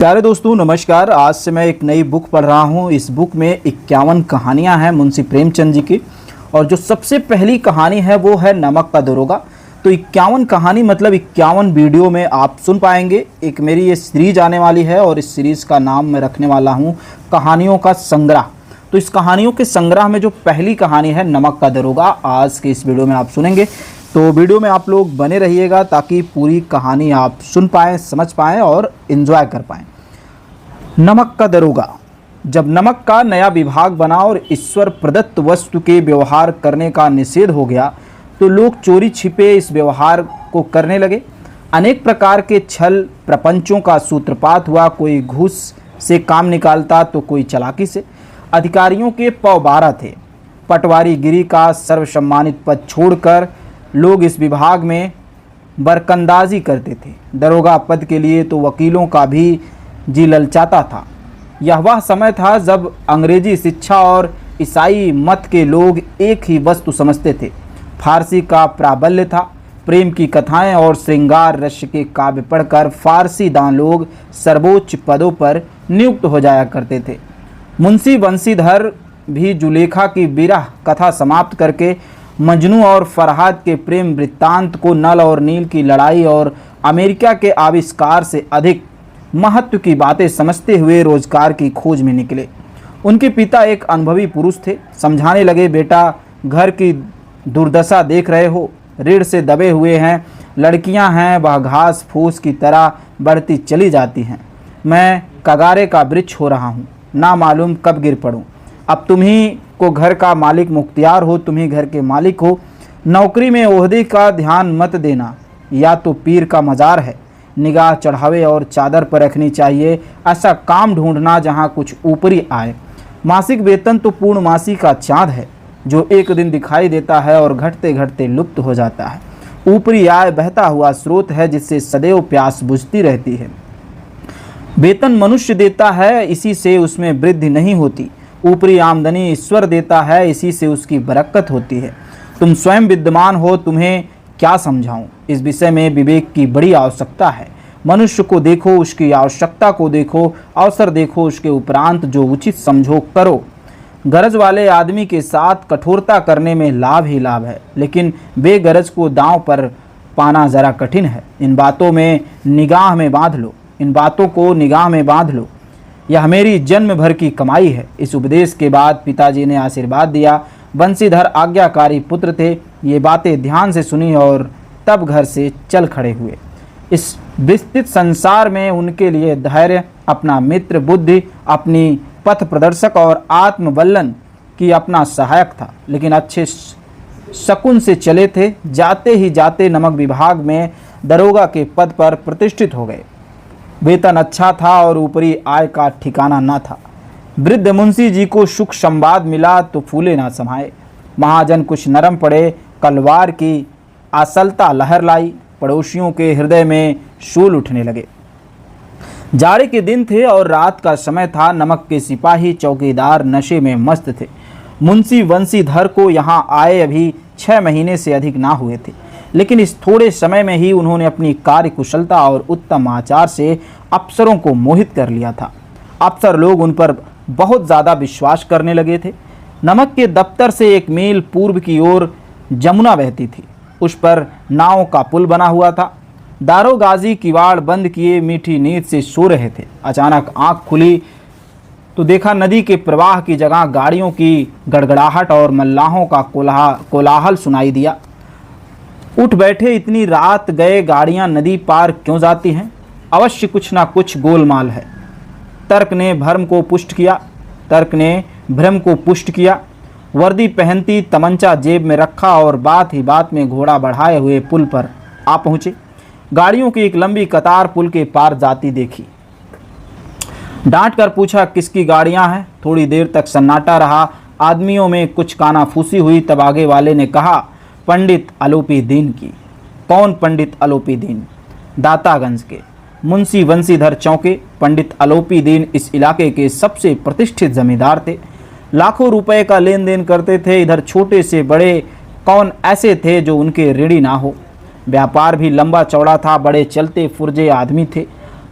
प्यारे दोस्तों नमस्कार। आज से मैं एक नई बुक पढ़ रहा हूँ। इस बुक में 51 कहानियाँ हैं मुंशी प्रेमचंद जी की, और जो सबसे पहली कहानी है वो है नमक का दरोगा। तो 51 कहानी मतलब 51 वीडियो में आप सुन पाएंगे। एक मेरी ये सीरीज आने वाली है और इस सीरीज़ का नाम मैं रखने वाला हूँ कहानियों का संग्रह। तो इस कहानियों के संग्रह में जो पहली कहानी है नमक का दरोगा, आज के इस वीडियो में आप सुनेंगे। तो वीडियो में आप लोग बने रहिएगा ताकि पूरी कहानी आप सुन पाएँ, समझ पाएँ और इन्जॉय कर पाएँ। नमक का दरोगा। जब नमक का नया विभाग बना और ईश्वर प्रदत्त वस्तु के व्यवहार करने का निषेध हो गया तो लोग चोरी छिपे इस व्यवहार को करने लगे। अनेक प्रकार के छल प्रपंचों का सूत्रपात हुआ। कोई घूस से काम निकालता तो कोई चालाकी से। अधिकारियों के पौ 12 थे। पटवारी गिरी का सर्वसम्मानित पद छोड़कर लोग इस विभाग में बरकंदाजी करते थे। दरोगा पद के लिए तो वकीलों का भी जी ललचाता था। यह वह समय था जब अंग्रेजी शिक्षा और ईसाई मत के लोग एक ही वस्तु समझते थे। फारसी का प्राबल्य था। प्रेम की कथाएं और श्रृंगार रस के काव्य पढ़कर फारसी दान लोग सर्वोच्च पदों पर नियुक्त हो जाया करते थे। मुंशी बंशीधर भी जुलेखा की विरह कथा समाप्त करके मजनू और फरहाद के प्रेम वृत्तांत को नल और नील की लड़ाई और अमेरिका के आविष्कार से अधिक महत्व की बातें समझते हुए रोजगार की खोज में निकले। उनके पिता एक अनुभवी पुरुष थे। समझाने लगे, बेटा घर की दुर्दशा देख रहे हो, रीढ़ से दबे हुए हैं, लड़कियां हैं वह घास फूस की तरह बढ़ती चली जाती हैं। मैं कगारे का वृक्ष हो रहा हूँ, ना मालूम कब गिर पड़ूँ। अब तुम्ही को घर का मालिक मुख्तियार हो, तुम्ही घर के मालिक हो। नौकरी में ओहदे का ध्यान मत देना, या तो पीर का मज़ार है। निगाह चढ़ावे और चादर पर रखनी चाहिए। ऐसा काम ढूंढना जहां कुछ ऊपरी आए। मासिक वेतन तो पूर्णमासी का चाँद है जो एक दिन दिखाई देता है और घटते घटते लुप्त हो जाता है। ऊपरी आय बहता हुआ स्रोत है जिससे सदैव प्यास बुझती रहती है। वेतन मनुष्य देता है, इसी से उसमें वृद्धि नहीं होती। ऊपरी आमदनी ईश्वर देता है, इसी से उसकी बरकत होती है। तुम स्वयं विद्यमान हो, तुम्हें क्या समझाऊं। इस विषय में विवेक की बड़ी आवश्यकता है। मनुष्य को देखो, उसकी आवश्यकता को देखो, अवसर देखो, उसके उपरांत जो उचित समझो करो। गरज वाले आदमी के साथ कठोरता करने में लाभ ही लाभ है, लेकिन बेगरज को दांव पर पाना जरा कठिन है। इन बातों में निगाह में बांध लो, इन बातों को निगाह में बांध लो। यह मेरी जन्म भर की कमाई है। इस उपदेश के बाद पिताजी ने आशीर्वाद दिया। बंशीधर आज्ञाकारी पुत्र थे। ये बातें ध्यान से सुनी और तब घर से चल खड़े हुए। इस विस्तृत संसार में उनके लिए धैर्य, अपना मित्र, बुद्धि अपनी पथ प्रदर्शक और आत्मबल्लन की अपना सहायक था। लेकिन अच्छे शकुन से चले थे। जाते ही जाते नमक विभाग में दरोगा के पद पर प्रतिष्ठित हो गए। वेतन अच्छा था और ऊपरी आय का ठिकाना न था। वृद्ध मुंशी जी को सुख संवाद मिला तो फूले ना समाये। महाजन कुछ नरम पड़े। कलवार की आसलता लहर लाई। पड़ोसियों के हृदय में शूल उठने लगे। जाड़े के दिन थे और रात का समय था। नमक के सिपाही चौकीदार नशे में मस्त थे। मुंशी बंशीधर को यहाँ आए अभी 6 महीने से अधिक ना हुए थे, लेकिन इस थोड़े समय में ही उन्होंने अपनी कार्य कुशलता और उत्तम आचार से अफसरों को मोहित कर लिया था। अफसर लोग उन पर बहुत ज़्यादा विश्वास करने लगे थे। नमक के दफ्तर से 1 मील पूर्व की ओर जमुना बहती थी। उस पर नाव का पुल बना हुआ था। दारोगाजी किवाड़ बंद किए मीठी नींद से सो रहे थे। अचानक आंख खुली तो देखा नदी के प्रवाह की जगह गाड़ियों की गड़गड़ाहट और मल्लाहों का कोलाहल सुनाई दिया। उठ बैठे, इतनी रात गए गाड़ियां नदी पार क्यों जाती हैं? अवश्य कुछ ना कुछ गोलमाल है। तर्क ने भ्रम को पुष्ट किया। वर्दी पहनती, तमंचा जेब में रखा और बात ही बात में घोड़ा बढ़ाए हुए पुल पर आ पहुंचे। गाड़ियों की एक लंबी कतार पुल के पार जाती देखी। डांट कर पूछा, किसकी गाड़ियां हैं? थोड़ी देर तक सन्नाटा रहा। आदमियों में कुछ कानाफूसी हुई। तब आगे वाले ने कहा, पंडित आलोपी दीन की। कौन पंडित आलोपी दीन? दातागंज के मुंशी बंशीधर चौके। पंडित आलोपी दीन इस इलाके के सबसे प्रतिष्ठित जमींदार थे। लाखों रुपए का लेन देन करते थे। इधर छोटे से बड़े कौन ऐसे थे जो उनके ऋणी ना हो। व्यापार भी लंबा चौड़ा था। बड़े चलते फुर्जे आदमी थे।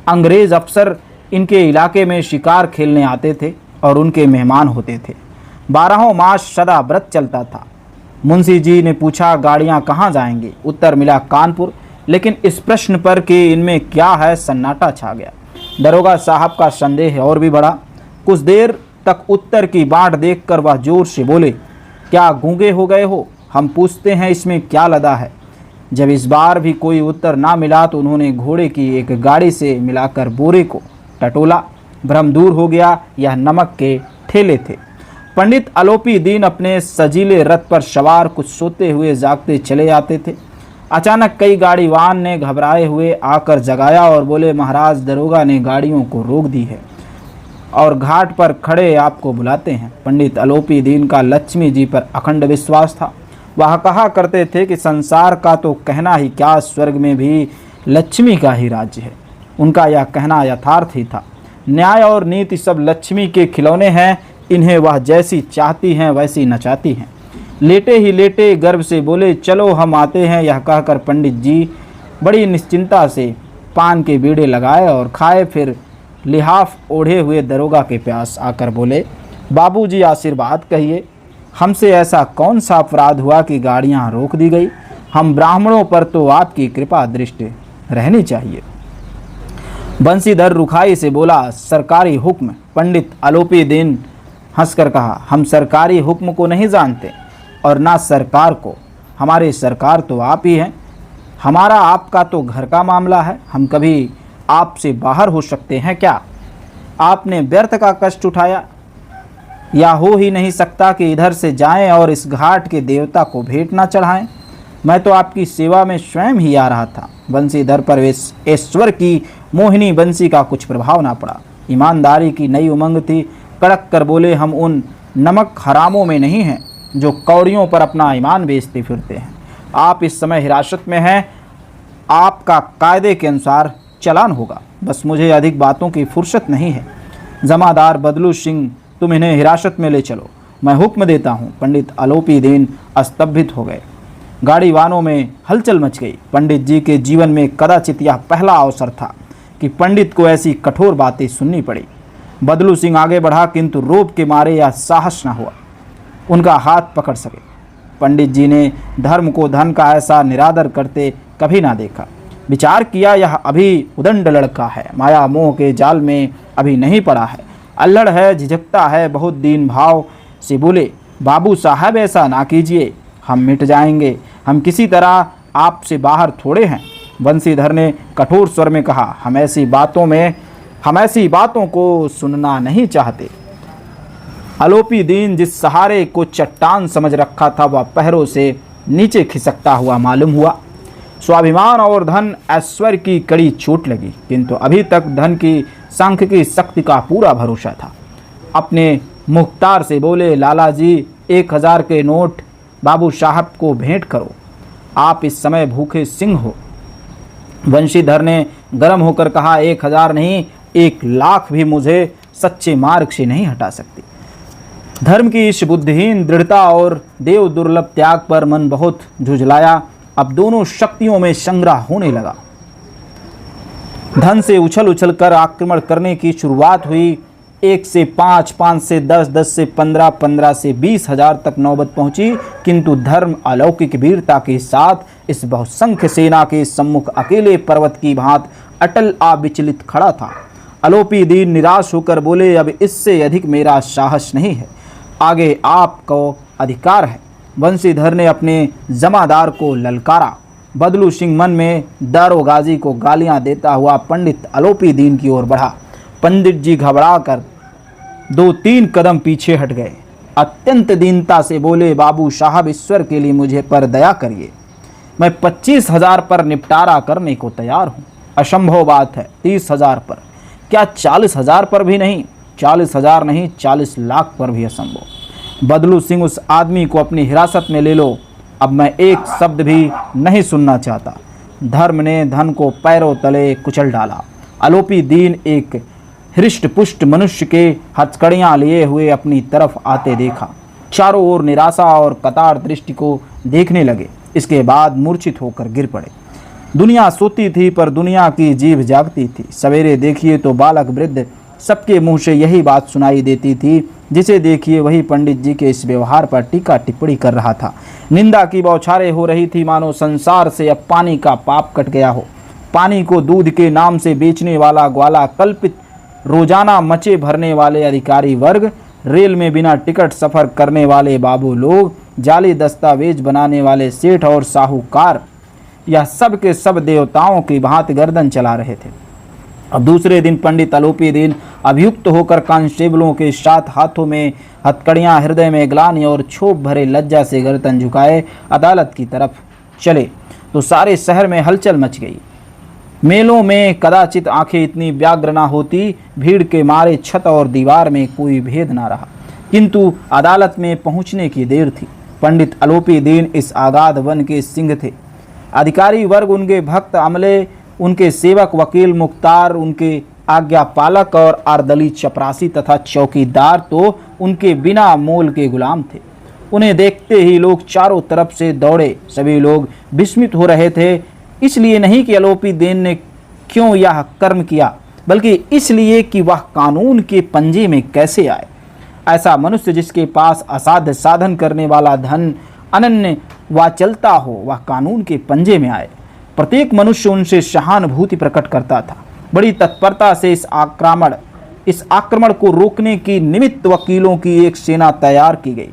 अंग्रेज अफसर इनके इलाके में शिकार खेलने आते थे और उनके मेहमान होते थे। 12 मास सदा व्रत चलता था। मुंशी जी ने पूछा, गाड़ियां कहाँ जाएंगी? उत्तर मिला, कानपुर। लेकिन इस प्रश्न पर कि इनमें क्या है, सन्नाटा छा गया। दरोगा साहब का संदेह और भी बढ़ा। कुछ देर तक उत्तर की बाट देखकर वह जोर से बोले, क्या गूंगे हो गए हो? हम पूछते हैं इसमें क्या लदा है। जब इस बार भी कोई उत्तर ना मिला तो उन्होंने घोड़े की एक गाड़ी से मिलाकर बोरे को टटोला। भ्रम दूर हो गया, यह नमक के ठेले थे। पंडित आलोपी दीन अपने सजीले रथ पर सवार कुछ सोते हुए जागते चले आते थे। अचानक कई गाड़ीवान ने घबराए हुए आकर जगाया और बोले, महाराज, दरोगा ने गाड़ियों को रोक दी है और घाट पर खड़े आपको बुलाते हैं। पंडित आलोपी दीन का लक्ष्मी जी पर अखंड विश्वास था। वह कहा करते थे कि संसार का तो कहना ही क्या, स्वर्ग में भी लक्ष्मी का ही राज्य है। उनका यह कहना यथार्थ ही था। न्याय और नीति सब लक्ष्मी के खिलौने हैं, इन्हें वह जैसी चाहती हैं वैसी नचाती हैं। लेटे ही लेटे गर्व से बोले, चलो हम आते हैं। यह कहकर पंडित जी बड़ी निश्चिंता से पान के बीड़े लगाए और खाए। फिर लिहाफ ओढ़े हुए दरोगा के पास आकर बोले, बाबूजी आशीर्वाद कहिए, हमसे ऐसा कौन सा अपराध हुआ कि गाड़ियां रोक दी गई? हम ब्राह्मणों पर तो आपकी कृपा दृष्टि रहनी चाहिए। बंसीधर रुखाई से बोला, सरकारी हुक्म। पंडित आलोपी दीन हंसकर कहा, हम सरकारी हुक्म को नहीं जानते और ना सरकार को। हमारी सरकार तो आप ही हैं। हमारा आपका तो घर का मामला है। हम कभी आपसे बाहर हो सकते हैं क्या? आपने व्यर्थ का कष्ट उठाया, या हो ही नहीं सकता कि इधर से जाएं और इस घाट के देवता को भेंट ना चढ़ाएं। मैं तो आपकी सेवा में स्वयं ही आ रहा था। बंसीधर पर ईश्वर की मोहिनी बंसी का कुछ प्रभाव ना पड़ा। ईमानदारी की नई उमंग थी। कड़क कर बोले, हम उन नमक हरामों में नहीं हैं जो कौड़ियों पर अपना ईमान बेचते फिरते हैं। आप इस समय हिरासत में हैं। आपका कायदे के अनुसार चालान होगा। बस मुझे अधिक बातों की फुर्सत नहीं है। जमादार बदलू सिंह, तुम इन्हें हिरासत में ले चलो, मैं हुक्म देता हूँ। पंडित आलोपी दीन स्तंभित हो गए। गाड़ीवानों में हलचल मच गई। पंडित जी के जीवन में कदाचित यह पहला अवसर था कि पंडित को ऐसी कठोर बातें सुननी पड़ी। बदलू सिंह आगे बढ़ा, किंतु रोब के मारे यह साहस न हुआ उनका हाथ पकड़ सके। पंडित जी ने धर्म को धन का ऐसा निरादर करते कभी ना देखा। विचार किया, यह अभी उदंड लड़का है, माया मोह के जाल में अभी नहीं पड़ा है, अल्लड़ है, झिझकता है। बहुत दीन भाव से बोले, बाबू साहब ऐसा ना कीजिए, हम मिट जाएंगे। हम किसी तरह आपसे बाहर थोड़े हैं। बंसीधर ने कठोर स्वर में कहा, हम ऐसी बातों को सुनना नहीं चाहते। आलोपी दीन जिस सहारे को चट्टान समझ रखा था वह पैरों से नीचे खिसकता हुआ मालूम हुआ। स्वाभिमान और धन ऐश्वर्य की कड़ी चोट लगी, किंतु अभी तक धन की सांख की शक्ति का पूरा भरोसा था। अपने मुख्तार से बोले, लाला जी 1000 के नोट बाबू साहब को भेंट करो, आप इस समय भूखे सिंह हो। बंशीधर ने गर्म होकर कहा, 1000 नहीं, 1,00,000 भी मुझे सच्चे मार्ग से नहीं हटा सकती। धर्म की इस बुद्धिहीन दृढ़ता और देव दुर्लभ त्याग पर मन बहुत झुझलाया। अब दोनों शक्तियों में संग्रह होने लगा। धन से उछल उछल कर आक्रमण करने की शुरुआत हुई। 1 से 5, 5 से 10, 10 से 15, 15 से 20,000 तक नौबत पहुंची, किंतु धर्म अलौकिक वीरता के साथ इस बहुसंख्य सेना के सम्मुख अकेले पर्वत की भांति अटल अविचलित खड़ा था। आलोपी दीन निराश होकर बोले, अब इससे अधिक मेरा साहस नहीं है, आगे आपको अधिकार है। बंसीधर ने अपने जमादार को ललकारा। बदलू सिंह मन में दारोगाजी को गालियां देता हुआ पंडित आलोपी दीन की ओर बढ़ा। पंडित जी घबराकर 2-3 कदम पीछे हट गए। अत्यंत दीनता से बोले, बाबू साहब ईश्वर के लिए मुझे पर दया करिए, मैं 25,000 पर निपटारा करने को तैयार हूँ। असंभव बात है, 30,000 पर, क्या 40,000 पर भी नहीं? 40,000 नहीं, 40 लाख पर भी असंभव। बदलू सिंह, उस आदमी को अपनी हिरासत में ले लो, अब मैं एक शब्द भी नहीं सुनना चाहता। धर्म ने धन को पैरों तले कुचल डाला। आलोपी दीन एक हृष्ट पुष्ट मनुष्य के हथकड़ियाँ लिए हुए अपनी तरफ आते देखा। चारों ओर निराशा और कतार दृष्टि को देखने लगे। इसके बाद मूर्छित होकर गिर पड़े। दुनिया सोती थी पर दुनिया की जीभ जागती थी। सवेरे देखिए तो बालक वृद्ध सबके मुंह से यही बात सुनाई देती थी, जिसे देखिए वही पंडित जी के इस व्यवहार पर टीका टिप्पणी कर रहा था। निंदा की बौछारें हो रही थी, मानो संसार से अब पानी का पाप कट गया हो। पानी को दूध के नाम से बेचने वाला ग्वाला, कल्पित रोजाना मचे भरने वाले अधिकारी वर्ग, रेल में बिना टिकट सफर करने वाले बाबू लोग, जाली दस्तावेज बनाने वाले सेठ और साहूकार, यह सब के सब देवताओं की भांति गर्दन चला रहे थे। अब दूसरे दिन पंडित आलोपी दीन अभियुक्त होकर कांस्टेबलों के साथ हाथों में हथकड़ियां, हृदय में ग्लानि और क्षोभ भरे लज्जा से गर्दन झुकाए अदालत की तरफ चले तो सारे शहर में हलचल मच गई। मेलों में कदाचित आंखें इतनी व्याग्र न होती, भीड़ के मारे छत और दीवार में कोई भेद न रहा। किंतु अदालत में पहुंचने की देर थी। पंडित आलोपी दीन इस आगाध वन के सिंह थे। अधिकारी वर्ग, उनके भक्त अमले, उनके सेवक वकील मुख्तार, उनके आज्ञा पालक और आर्दली चपरासी तथा चौकीदार तो उनके बिना मोल के गुलाम थे। उन्हें देखते ही लोग चारों तरफ से दौड़े। सभी लोग विस्मित हो रहे थे, इसलिए नहीं कि आलोपी दीन ने क्यों यह कर्म किया, बल्कि इसलिए कि वह कानून के पंजे में कैसे आए। ऐसा मनुष्य जिसके पास असाध्य साधन करने वाला धन अनन्य वाचलता हो, वह कानून के पंजे में आए। प्रत्येक मनुष्य उनसे सहानुभूति प्रकट करता था। बड़ी तत्परता से इस आक्रमण को रोकने की निमित्त वकीलों की एक सेना तैयार की गई।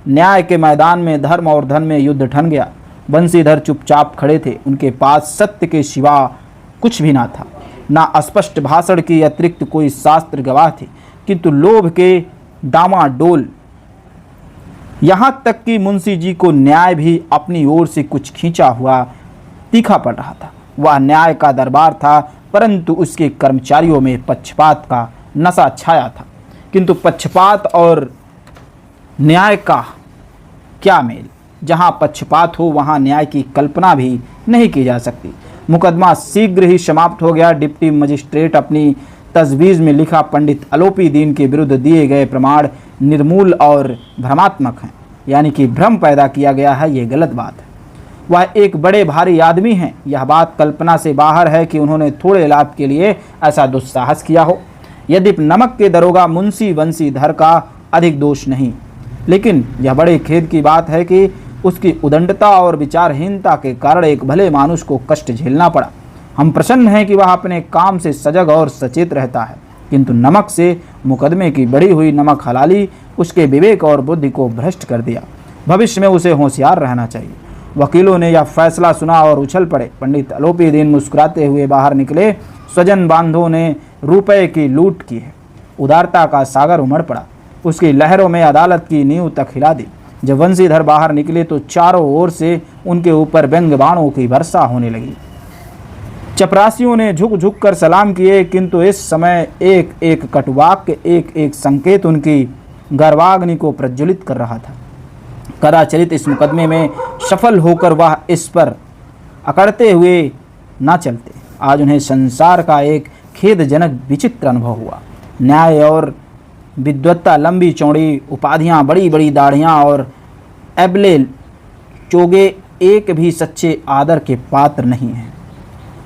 न्याय के मैदान में धर्म और धन में युद्ध ठन गया। बंसीधर चुपचाप खड़े थे। उनके पास सत्य के सिवा कुछ भी ना था, ना अस्पष्ट भाषण की अतिरिक्त कोई शास्त्र गवाह थे, किंतु लोभ के डामाडोल, यहाँ तक कि मुंशी जी को न्याय भी अपनी ओर से कुछ खींचा हुआ तीखा पड़ रहा था। वह न्याय का दरबार था, परंतु उसके कर्मचारियों में पक्षपात का नशा छाया था। किंतु पक्षपात और न्याय का क्या मेल? जहाँ पक्षपात हो वहाँ न्याय की कल्पना भी नहीं की जा सकती। मुकदमा शीघ्र ही समाप्त हो गया। डिप्टी मजिस्ट्रेट अपनी तजवीज़ में लिखा, पंडित आलोपी दीन के विरुद्ध दिए गए प्रमाण निर्मूल और भ्रमात्मक हैं, यानी कि भ्रम पैदा किया गया है, ये गलत बात है। वह एक बड़े भारी आदमी हैं। यह बात कल्पना से बाहर है कि उन्होंने थोड़े लाभ के लिए ऐसा दुस्साहस किया हो। यद्यपि नमक के दरोगा मुंशी वंशीधर का अधिक दोष नहीं, लेकिन यह बड़े खेद की बात है कि उसकी उदंडता और विचारहीनता के कारण एक भले मानुष को कष्ट झेलना पड़ा। हम प्रसन्न हैं कि वह अपने काम से सजग और सचेत रहता है, किंतु नमक से मुकदमे की बढ़ी हुई नमक हलाली उसके विवेक और बुद्धि को भ्रष्ट कर दिया। भविष्य में उसे होशियार रहना चाहिए। वकीलों ने यह फैसला सुना और उछल पड़े। पंडित आलोपी दीन मुस्कुराते हुए बाहर निकले। स्वजन बांधों ने रुपए की लूट की है। उदारता का सागर उमड़ पड़ा, उसकी लहरों में अदालत की नींव तक हिला दी। जब वंशीधर बाहर निकले तो चारों ओर से उनके ऊपर व्यंग बाणों की वर्षा होने लगी। चपरासियों ने झुक झुक कर सलाम किए, किंतु इस समय एक एक कटुवाक्य, एक एक संकेत उनकी गर्वाग्नि को प्रज्वलित कर रहा था। कदाचित इस मुकदमे में सफल होकर वह इस पर अकड़ते हुए ना चलते। आज उन्हें संसार का एक खेदजनक विचित्र अनुभव हुआ। न्याय और विद्वत्ता, लंबी चौड़ी उपाधियां, बड़ी बड़ी दाढ़ियां और एबले चोगे एक भी सच्चे आदर के पात्र नहीं हैं।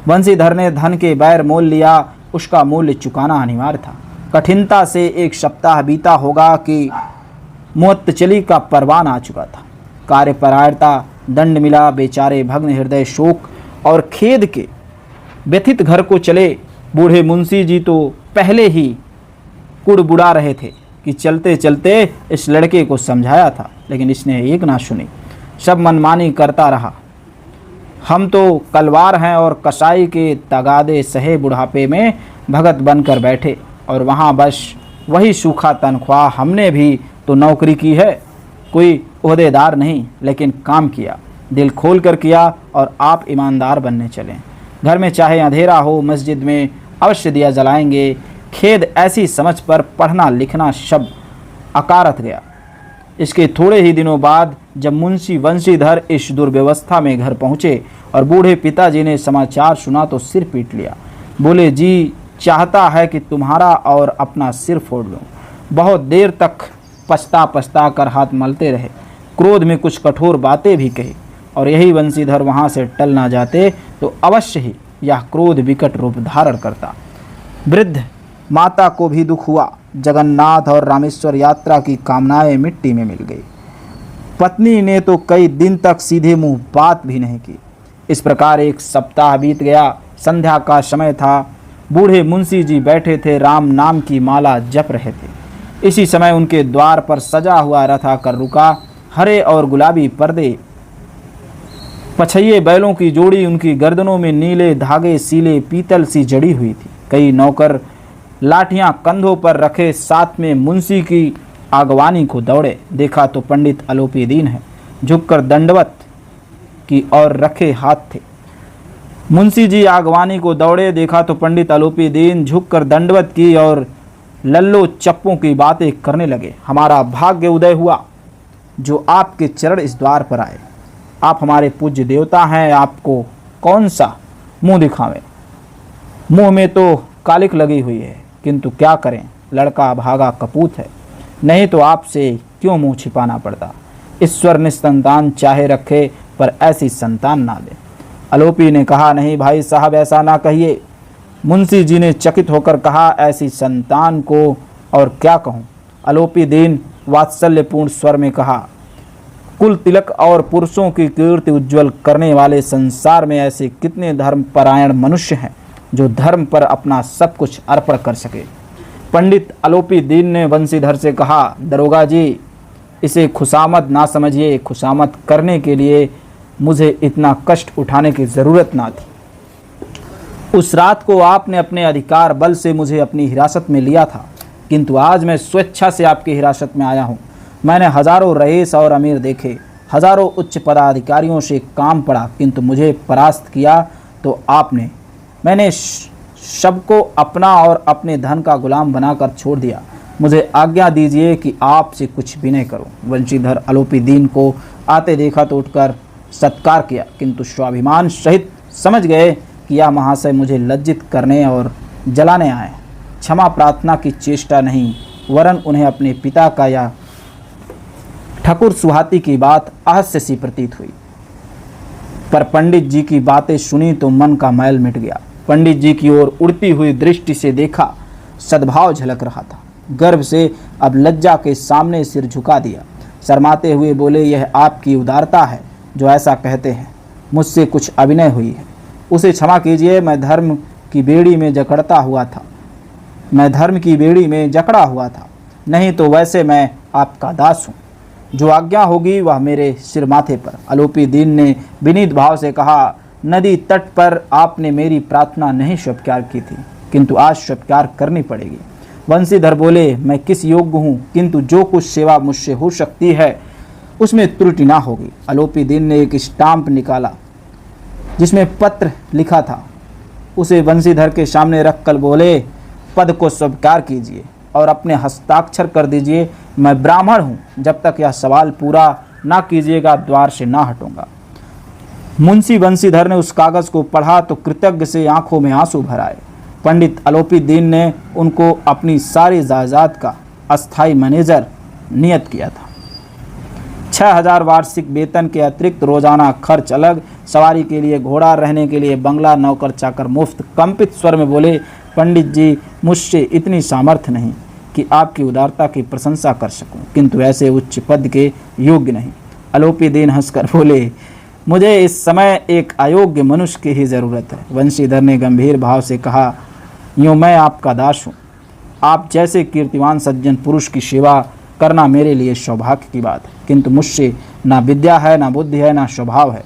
वंशीधर ने धन के बैर मोल लिया, उसका मूल्य चुकाना अनिवार्य था। कठिनता से एक सप्ताह बीता होगा कि मुअत्तचली का परवान आ चुका था। कार्यपरायणता, दंड मिला। बेचारे भग्न हृदय शोक और खेद के व्यथित घर को चले। बूढ़े मुंशी जी तो पहले ही कुड़बुड़ा रहे थे कि चलते चलते इस लड़के को समझाया था, लेकिन इसने एक ना सुनी, सब मनमानी करता रहा। हम तो कलवार हैं और कसाई के तगादे सहे बुढ़ापे में भगत बनकर बैठे, और वहाँ बस वही सूखा तनख्वाह। हमने भी तो नौकरी की है, कोई ओहदेदार नहीं, लेकिन काम किया, दिल खोल कर किया, और आप ईमानदार बनने चलें। घर में चाहे अंधेरा हो, मस्जिद में अवश्य दिया जलाएंगे। खेद ऐसी समझ पर पढ़ना लिखना शब्द अकारत गया। इसके थोड़े ही दिनों बाद जब मुंशी वंशीधर इस दुर्व्यवस्था में घर पहुँचे और बूढ़े पिताजी ने समाचार सुना तो सिर पीट लिया। बोले, जी चाहता है कि तुम्हारा और अपना सिर फोड़ लूँ। बहुत देर तक पछता कर हाथ मलते रहे। क्रोध में कुछ कठोर बातें भी कही, और यही वंशीधर वहाँ से टल ना जाते तो अवश्य ही यह क्रोध विकट रूप धारण करता। वृद्ध माता को भी दुख हुआ। जगन्नाथ और रामेश्वर यात्रा की कामनाएं मिट्टी में मिल गई। पत्नी ने तो कई दिन तक सीधे मुंह बात भी नहीं की। इस प्रकार एक सप्ताह बीत गया। संध्या का समय था। बूढ़े मुंशी जी बैठे थे, राम नाम की माला जप रहे थे। इसी समय उनके द्वार पर सजा हुआ रथ आकर रुका। हरे और गुलाबी पर्दे, पछइये बैलों की जोड़ी, उनकी गर्दनों में नीले धागे सीले पीतल सी जड़ी हुई थी। कई नौकर लाठियां कंधों पर रखे साथ में मुंशी की आगवानी को दौड़े। देखा तो पंडित अलोपीदीन है, झुककर दंडवत की और रखे हाथ थे। मुंशी जी आगवानी को दौड़े। देखा तो पंडित अलोपीदीन झुककर दंडवत की और लल्लो चप्पों की बातें करने लगे। हमारा भाग्य उदय हुआ जो आपके चरण इस द्वार पर आए। आप हमारे पूज्य देवता हैं, आपको कौन सा मुंह दिखावें। मुंह में तो कालिक लगी हुई है, किंतु क्या करें, लड़का भागा कपूत है, नहीं तो आपसे क्यों मुंह छिपाना पड़ता। ईश्वर निसंतान चाहे रखे, पर ऐसी संतान ना दे। अलोपी ने कहा, नहीं भाई साहब, ऐसा ना कहिए। मुंशी जी ने चकित होकर कहा, ऐसी संतान को और क्या कहूँ। अलोपीदीन वात्सल्यपूर्ण स्वर में कहा, कुल तिलक और पुरुषों की कीर्ति उज्जवल करने वाले संसार में ऐसे कितने धर्मपरायण मनुष्य हैं जो धर्म पर अपना सब कुछ अर्पण कर सके। पंडित अलोपीदीन ने बंशीधर से कहा, दरोगा जी, इसे खुशामद ना समझिए। खुशामद करने के लिए मुझे इतना कष्ट उठाने की ज़रूरत ना थी। उस रात को आपने अपने अधिकार बल से मुझे अपनी हिरासत में लिया था, किंतु आज मैं स्वेच्छा से आपकी हिरासत में आया हूँ। मैंने हजारों रईस और अमीर देखे, हजारों उच्च पदाधिकारियों से काम पड़ा, किंतु मुझे परास्त किया तो आपने। मैंने सबको अपना और अपने धन का गुलाम बनाकर छोड़ दिया। मुझे आज्ञा दीजिए कि आपसे कुछ भी नहीं करूं। वंशीधर अलोपीदीन को आते देखा तो उठकर सत्कार किया, किंतु स्वाभिमान सहित समझ गए कि यह महाशय मुझे लज्जित करने और जलाने आए। क्षमा प्रार्थना की चेष्टा नहीं, वरन उन्हें अपने पिता का या ठाकुर सुहाती की बात अहास्य सी प्रतीत हुई। पर पंडित जी की बातें सुनी तो मन का मैल मिट गया। पंडित जी की ओर उड़ती हुई दृष्टि से देखा, सद्भाव झलक रहा था। गर्व से अब लज्जा के सामने सिर झुका दिया। शर्माते हुए बोले, यह आपकी उदारता है जो ऐसा कहते हैं। मुझसे कुछ अभिनय हुई है, उसे क्षमा कीजिए। मैं धर्म की बेड़ी में जकड़ा हुआ था, नहीं तो वैसे मैं आपका दास हूँ। जो आज्ञा होगी वह मेरे सिर माथे पर। अलोपीदीन ने विनीत भाव से कहा, नदी तट पर आपने मेरी प्रार्थना नहीं स्वीकार की थी, किंतु आज स्वीकार करनी पड़ेगी। बंशीधर बोले, मैं किस योग्य हूँ, किंतु जो कुछ सेवा मुझसे हो सकती है उसमें त्रुटि ना होगी। अलोपीदीन ने एक स्टाम्प निकाला जिसमें पत्र लिखा था। उसे बंशीधर के सामने रखकर बोले, पद को स्वीकार कीजिए और अपने हस्ताक्षर कर दीजिए। मैं ब्राह्मण हूँ, जब तक यह सवाल पूरा ना कीजिएगा द्वार से ना हटूंगा। मुंशी बंशीधर ने उस कागज को पढ़ा तो कृतज्ञ से आंखों में आंसू भर आए। पंडित अलोपीदीन ने उनको अपनी सारी जायदाद का अस्थाई मैनेजर नियत किया था। 6000 वार्षिक वेतन के अतिरिक्त रोजाना खर्च अलग, सवारी के लिए घोड़ा, रहने के लिए बंगला, नौकर चाकर मुफ्त। कंपित स्वर में बोले, पंडित जी, मुझसे इतनी सामर्थ्य नहीं कि आपकी उदारता की प्रशंसा कर सकूं, किंतु ऐसे उच्च पद के योग्य नहीं। अलोपीदीन हंसकर बोले, मुझे इस समय एक अयोग्य मनुष्य की ही जरूरत है। वंशीधर ने गंभीर भाव से कहा, यूँ मैं आपका दास हूँ। आप जैसे कीर्तिवान सज्जन पुरुष की सेवा करना मेरे लिए सौभाग्य की बात है, किंतु मुझसे ना विद्या है, ना बुद्धि है, ना स्वभाव है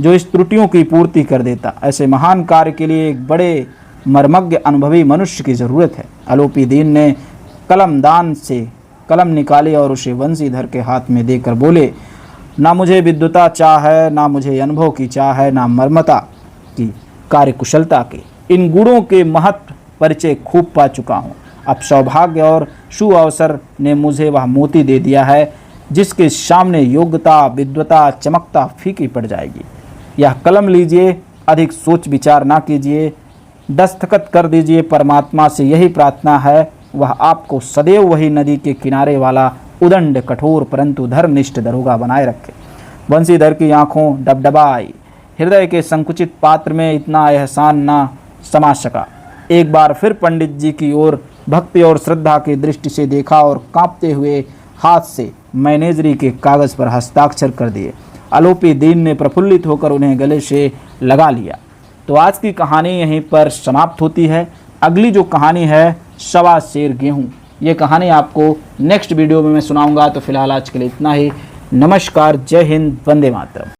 जो इस त्रुटियों की पूर्ति कर देता। ऐसे महान कार्य के लिए एक बड़े मर्मज्ञ अनुभवी मनुष्य की जरूरत है। अलोपीदीन ने कलमदान से कलम निकाली और उसे वंशीधर के हाथ में देकर बोले, ना मुझे विद्वता चाह है, ना मुझे अनुभव की चाह है, ना मर्मता की, कार्यकुशलता की। इन गुणों के महत्व परिचय खूब पा चुका हूँ। अब सौभाग्य और शुभ अवसर ने मुझे वह मोती दे दिया है जिसके सामने योग्यता, विद्वता, चमकता फीकी पड़ जाएगी। यह कलम लीजिए, अधिक सोच विचार ना कीजिए, दस्तखत कर दीजिए। परमात्मा से यही प्रार्थना है, वह आपको सदैव वही नदी के किनारे वाला उदंड, कठोर परंतु धर्मनिष्ठ दरोगा बनाए रखे। बंशीधर की आंखों डबडबा आई। हृदय के संकुचित पात्र में इतना एहसान ना समा सका। एक बार फिर पंडित जी की ओर भक्ति और श्रद्धा की दृष्टि से देखा और कांपते हुए हाथ से मैनेजरी के कागज़ पर हस्ताक्षर कर दिए। आलोपी दीन ने प्रफुल्लित होकर उन्हें गले से लगा लिया। तो आज की कहानी यहीं पर समाप्त होती है। अगली जो कहानी है सवा सेर गेहूँ, ये कहानी आपको नेक्स्ट वीडियो में मैं सुनाऊंगा। तो फिलहाल आज के लिए इतना ही। नमस्कार, जय हिंद, वंदे मातरम।